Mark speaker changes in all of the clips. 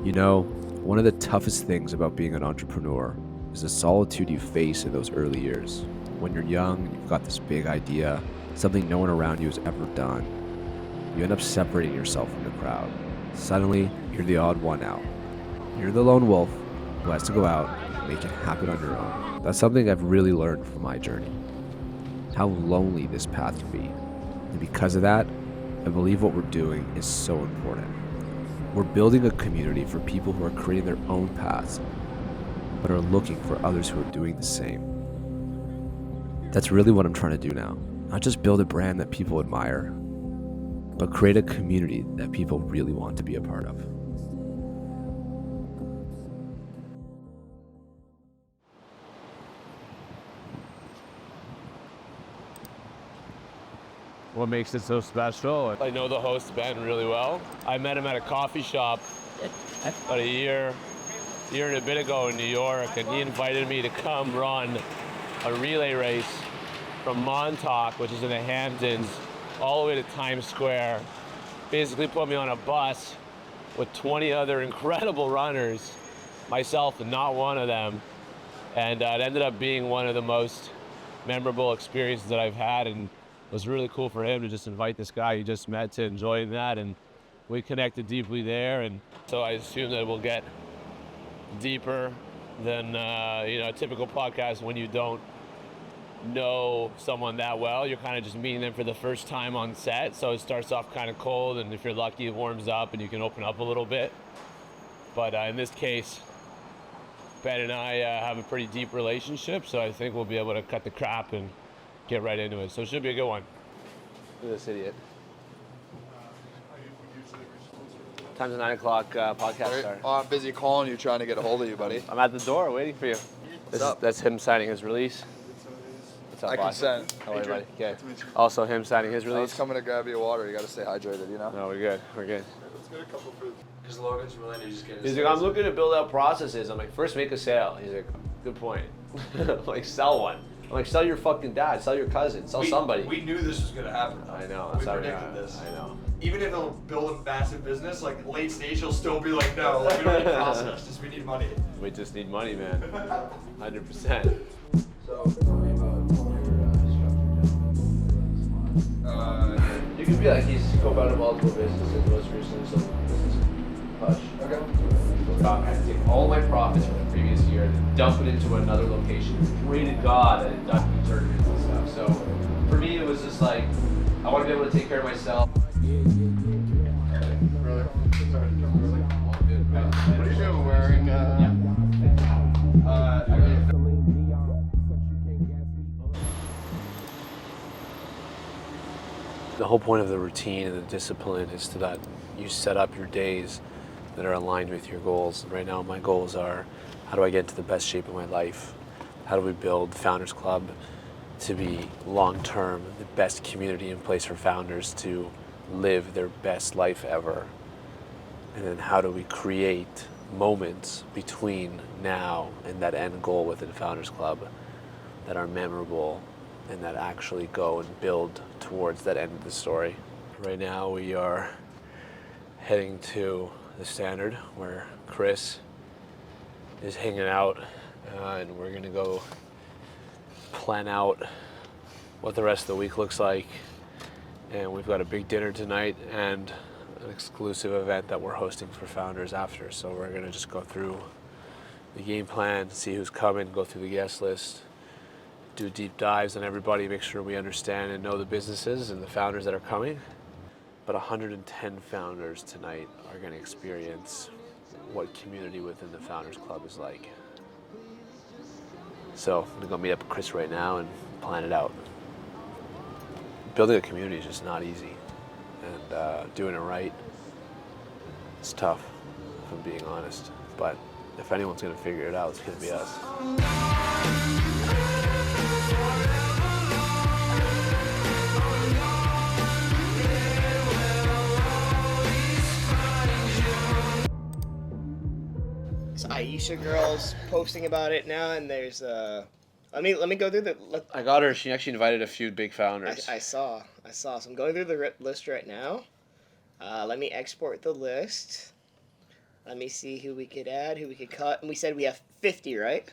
Speaker 1: You know, one of the toughest things about being an entrepreneur is the solitude you face in those early years. When you're young, you've got this big idea, something no one around you has ever done. You end up separating yourself from the crowd. Suddenly, you're the odd one out. You're the lone wolf who has to go out and make it happen on your own. That's something I've really learned from my journey. How lonely this path can be. And because of that, I believe what we're doing is so important. We're building a community for people who are creating their own paths, but are looking for others who are doing the same. That's really what I'm trying to do now. Not just build a brand that people admire, but create a community that people really want to be a part of.
Speaker 2: What makes it so special? I know the host, Ben, really well. I met him at a coffee shop about a year and a bit ago in New York, and he invited me to come run a relay race from Montauk, which is in the Hamptons, all the way to Times Square. Basically put me on a bus with 20 other incredible runners, myself not one of them, and it ended up being one of the most memorable experiences that I've had, and it was really cool for him to just invite this guy he just met to enjoy that, and we connected deeply there, and so I assume that we'll get deeper than a typical podcast when you don't know someone that well. You're kind of just meeting them for the first time on set, so it starts off kind of cold, and if you're lucky it warms up and you can open up a little bit. But in this case, Ben and I have a pretty deep relationship, so I think we'll be able to cut the crap and get right into it. So it should be a good one. Look at this idiot. Time's a 9 o'clock podcast start.
Speaker 3: Oh, I'm busy calling you, trying to get a hold of you, buddy.
Speaker 2: I'm at the door waiting for you. That's him signing his release. What's up,
Speaker 3: I
Speaker 2: boss?
Speaker 3: consent.
Speaker 2: How are you, buddy? Okay. Also him signing his
Speaker 3: I was
Speaker 2: release.
Speaker 3: coming to grab you a water. You got to stay hydrated, you know?
Speaker 2: No, we're good. We're good.
Speaker 3: Let's get a couple food. Because Logan's willing to just get
Speaker 2: He's like, I'm looking to build out processes. I'm like, first make a sale. He's like, good point. I'm like, sell one. I'm like, sell your fucking dad, sell your cousin, sell somebody.
Speaker 4: We knew this was going to happen.
Speaker 2: I know.
Speaker 4: We predicted this.
Speaker 2: I know.
Speaker 4: Even if they'll build a massive business, like late stage, he'll still be like, no, like, we don't need process, just we need money.
Speaker 2: We just need money, man. 100%.
Speaker 3: So, tell me about your
Speaker 2: You could be like, he's co-founded multiple businesses, most recently some business push. I take all my profits from the previous year and dump it into another location. Pray to God that it doesn't turn into stuff. So for me, it was just like, I want to be able to take care of myself.
Speaker 3: What are you doing wearing?
Speaker 1: The whole point of the routine and the discipline is to that you set up your days that are aligned with your goals. Right now, my goals are, how do I get into the best shape of my life? How do we build Founders Club to be long-term, the best community in place for founders to live their best life ever? And then how do we create moments between now and that end goal within Founders Club that are memorable and that actually go and build towards that end of the story? Right now we are heading to the Standard where Chris is hanging out, and we're gonna go plan out what the rest of the week looks like. And we've got a big dinner tonight and an exclusive event that we're hosting for founders after. So we're gonna just go through the game plan, see who's coming, go through the guest list, do deep dives on everybody, make sure we understand and know the businesses and the founders that are coming. But 110 founders tonight are going to experience what community within the Founders Club is like. So I'm going to go meet up with Chris right now and plan it out. Building a community is just not easy. And doing it right, it's tough, if I'm being honest. But if anyone's going to figure it out, it's going to be us.
Speaker 5: Aisha girls posting about it now, and there's let me go through the.
Speaker 2: I got her. She actually invited a few big founders.
Speaker 5: I saw. So I'm going through the list right now. Let me export the list. Let me see who we could add, who we could cut. And we said we have 50, right?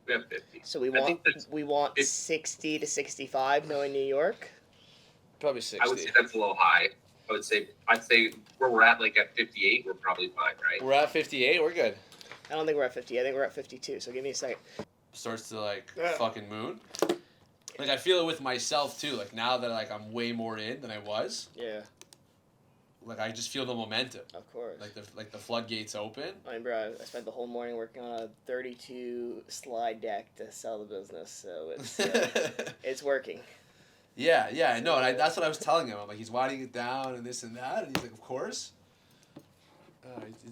Speaker 6: We have 50.
Speaker 5: So we
Speaker 6: I think
Speaker 5: want
Speaker 6: it's-
Speaker 5: 60 to 65 knowing New York.
Speaker 1: Probably 60.
Speaker 6: I would say that's a little high. I'd say where we're at, like at 58, we're probably fine, right?
Speaker 1: We're at 58. We're good.
Speaker 5: I don't think we're at 50. I think we're at 52. So give me a second.
Speaker 1: Starts to like
Speaker 5: Yeah.
Speaker 1: fucking moon. Like I feel it with myself too. Like now that like I'm way more in than I was.
Speaker 5: Yeah,
Speaker 1: Like I just feel the momentum.
Speaker 5: of course.
Speaker 1: Like the floodgates open.
Speaker 5: I mean, bro, I spent the whole morning working on a 32 slide deck to sell the business, so it's it's working.
Speaker 1: Yeah, no, and that's what I was telling him. I'm like, he's winding it down and this and that, and he's like, of course.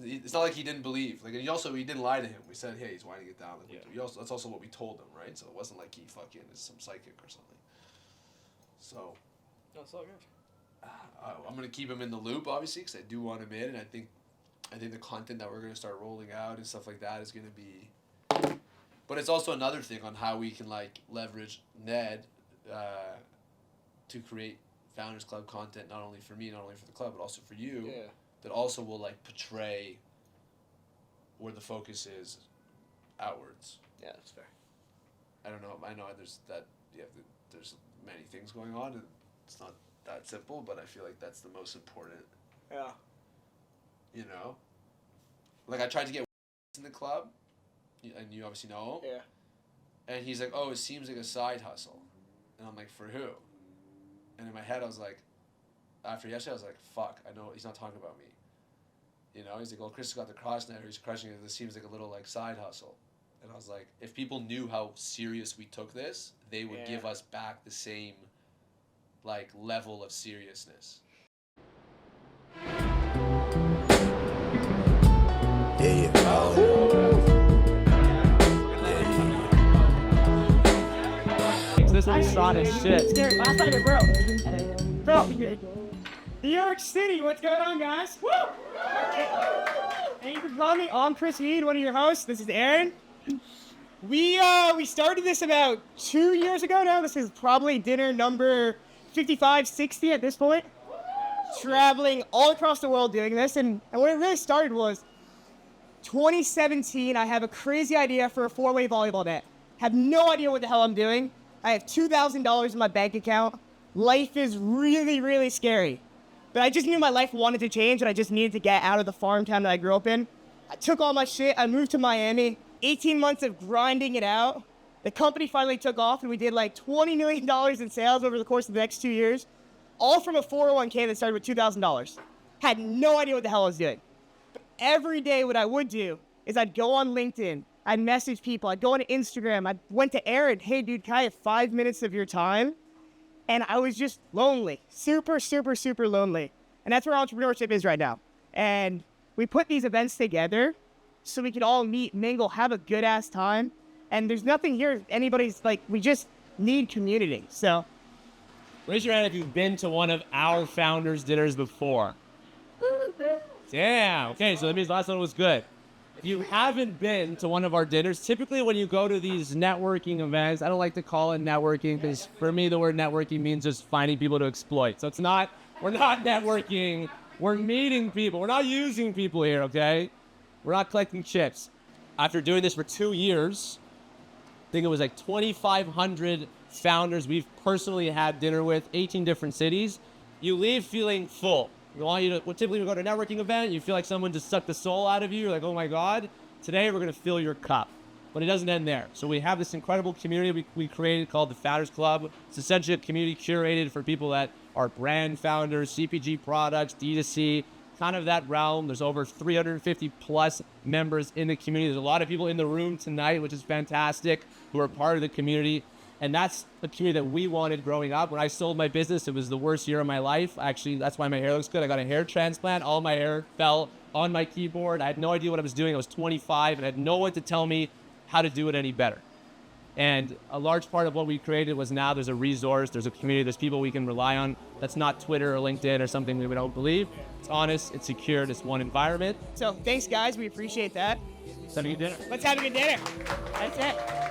Speaker 1: It's not like he didn't believe. Like, and he didn't lie to him. We said, hey, he's winding it down. Like, that's also what we told him, right? So it wasn't like he fucking is some psychic or something. So.
Speaker 5: That's all good.
Speaker 1: I'm gonna keep him in the loop, obviously, because I do want him in, and I think the content that we're gonna start rolling out and stuff like that is gonna be. But it's also another thing on how we can like leverage Ned to create Founders Club content, not only for me, not only for the club, but also for you.
Speaker 5: Yeah.
Speaker 1: That also will like portray where the focus is outwards.
Speaker 5: Yeah, that's fair.
Speaker 1: I don't know. I know there's many things going on, and it's not that simple, but I feel like that's the most important.
Speaker 5: Yeah.
Speaker 1: You know, like I tried to get in the club, and you obviously know him.
Speaker 5: Yeah.
Speaker 1: And he's like, "Oh, it seems like a side hustle," and I'm like, "For who?" And in my head, I was like, after yesterday, I was like, "Fuck, I know he's not talking about me." You know, he's like, "Well, Chris has got the cross now. He's crushing it. This seems like a little like side hustle." And I was like, if people knew how serious we took this, they would give us back the same like level of seriousness.
Speaker 7: This is hot as shit.
Speaker 8: Scary. Last time it bro. New York City, what's going on, guys? Woo! Thank you for coming. I'm Chris Reed, one of your hosts. This is Aaron. We started this about 2 years ago now. This is probably dinner number 55, 60 at this point. Traveling all across the world doing this, and when it really started was 2017. I have a crazy idea for a 4-way volleyball net. Have no idea what the hell I'm doing. I have $2,000 in my bank account. Life is really, really scary. But I just knew my life wanted to change, and I just needed to get out of the farm town that I grew up in. I took all my shit. I moved to Miami. 18 months of grinding it out. The company finally took off, and we did like $20 million in sales over the course of the next 2 years, all from a 401k that started with $2,000. Had no idea what the hell I was doing. But every day what I would do is I'd go on LinkedIn. I'd message people. I'd go on Instagram. I went to Aaron. Hey, dude, can I have 5 minutes of your time? And I was just lonely. Super, super, super lonely. And that's where entrepreneurship is right now. And we put these events together so we could all meet, mingle, have a good-ass time. And there's nothing here anybody's like, we just need community. So
Speaker 7: Raise your hand if you've been to one of our founders' dinners before. Damn. Okay, so that means the last one was good. If you haven't been to one of our dinners, typically when you go to these networking events, I don't like to call it networking because for me the word networking means just finding people to exploit. So we're not networking, we're meeting people. We're not using people here, okay? We're not collecting chips. After doing this for 2 years, I think it was like 2,500 founders we've personally had dinner with, 18 different cities. You leave feeling full. Typically we go to a networking event, you feel like someone just sucked the soul out of you. You're like, oh my God, today we're gonna fill your cup. But it doesn't end there. So we have this incredible community we created called the Founders Club. It's essentially a community curated for people that are brand founders, CPG products, D2C, kind of that realm. There's over 350 plus members in the community. There's a lot of people in the room tonight, which is fantastic, who are part of the community. And that's the community that we wanted growing up. When I sold my business, it was the worst year of my life. Actually, that's why my hair looks good. I got a hair transplant. All my hair fell on my keyboard. I had no idea what I was doing. I was 25 and I had no one to tell me how to do it any better. And a large part of what we created was now there's a resource, there's a community, there's people we can rely on. That's not Twitter or LinkedIn or something we don't believe. It's honest, it's secured, it's one environment.
Speaker 8: thanks, guys. We appreciate that.
Speaker 7: Let's have a good dinner.
Speaker 8: Let's have a good dinner. That's it.